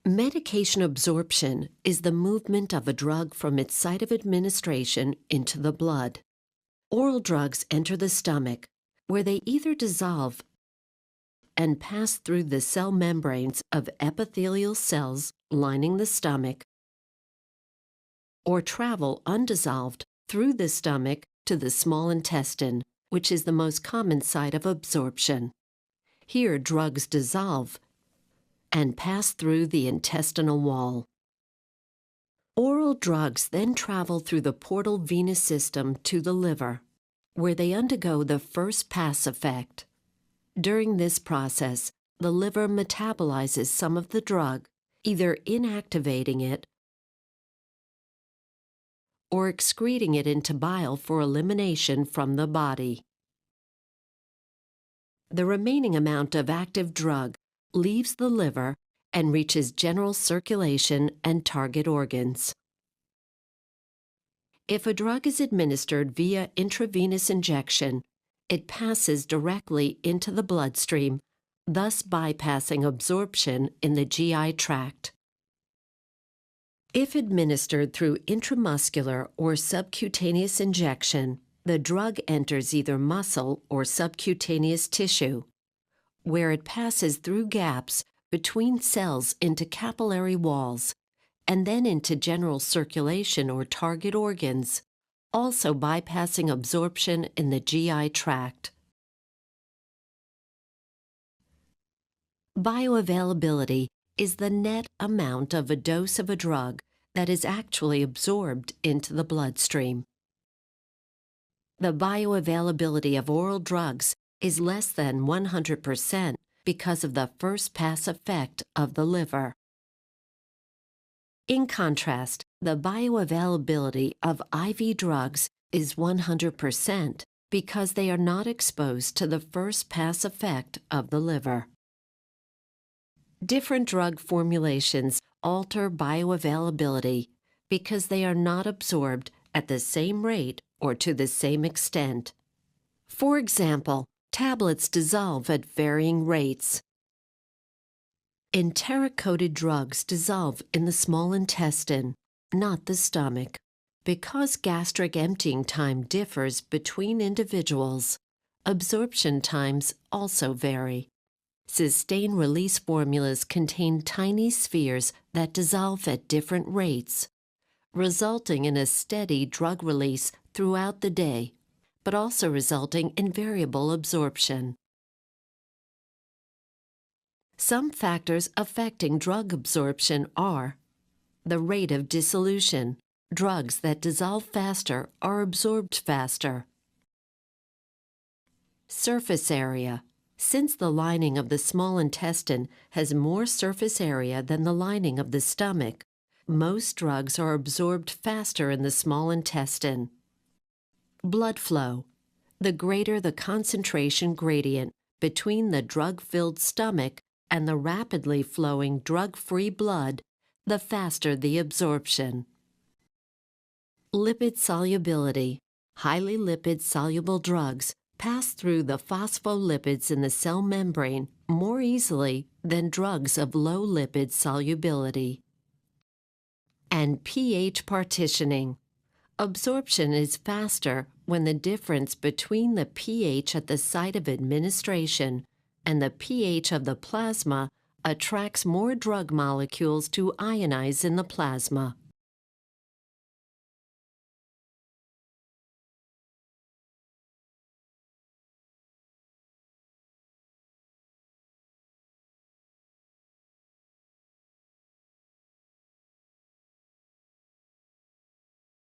Medication absorption is the movement of a drug from its site of administration into the blood. Oral drugs enter the stomach, where they either dissolve and pass through the cell membranes of epithelial cells lining the stomach, or travel undissolved through the stomach to the small intestine, which is the most common site of absorption. Here, drugs dissolve and pass through the intestinal wall. Oral drugs then travel through the portal venous system to the liver, where they undergo the first pass effect. During this process, the liver metabolizes some of the drug, either inactivating it or excreting it into bile for elimination from the body. The remaining amount of active drug leaves the liver and reaches general circulation and target organs. If a drug is administered via intravenous injection, it passes directly into the bloodstream, thus bypassing absorption in the GI tract. If administered through intramuscular or subcutaneous injection, the drug enters either muscle or subcutaneous tissue, where it passes through gaps between cells into capillary walls and then into general circulation or target organs, also bypassing absorption in the GI tract. Bioavailability is the net amount of a dose of a drug that is actually absorbed into the bloodstream. The bioavailability of oral drugs is less than 100% because of the first pass effect of the liver. In contrast, the bioavailability of IV drugs is 100% because they are not exposed to the first pass effect of the liver. Different drug formulations alter bioavailability because they are not absorbed at the same rate or to the same extent. For example, tablets dissolve at varying rates. Enteric-coated drugs dissolve in the small intestine, not the stomach. Because gastric emptying time differs between individuals, absorption times also vary. Sustained release formulas contain tiny spheres that dissolve at different rates, resulting in a steady drug release throughout the day, but also resulting in variable absorption. Some factors affecting drug absorption are the rate of dissolution. Drugs that dissolve faster are absorbed faster. Surface area. Since the lining of the small intestine has more surface area than the lining of the stomach, most drugs are absorbed faster in the small intestine. Blood flow. The greater the concentration gradient between the drug-filled stomach and the rapidly flowing drug-free blood, the faster the absorption. Lipid solubility. Highly lipid-soluble drugs pass through the phospholipids in the cell membrane more easily than drugs of low lipid solubility. And pH partitioning. Absorption is faster when the difference between the pH at the site of administration and the pH of the plasma attracts more drug molecules to ionize in the plasma.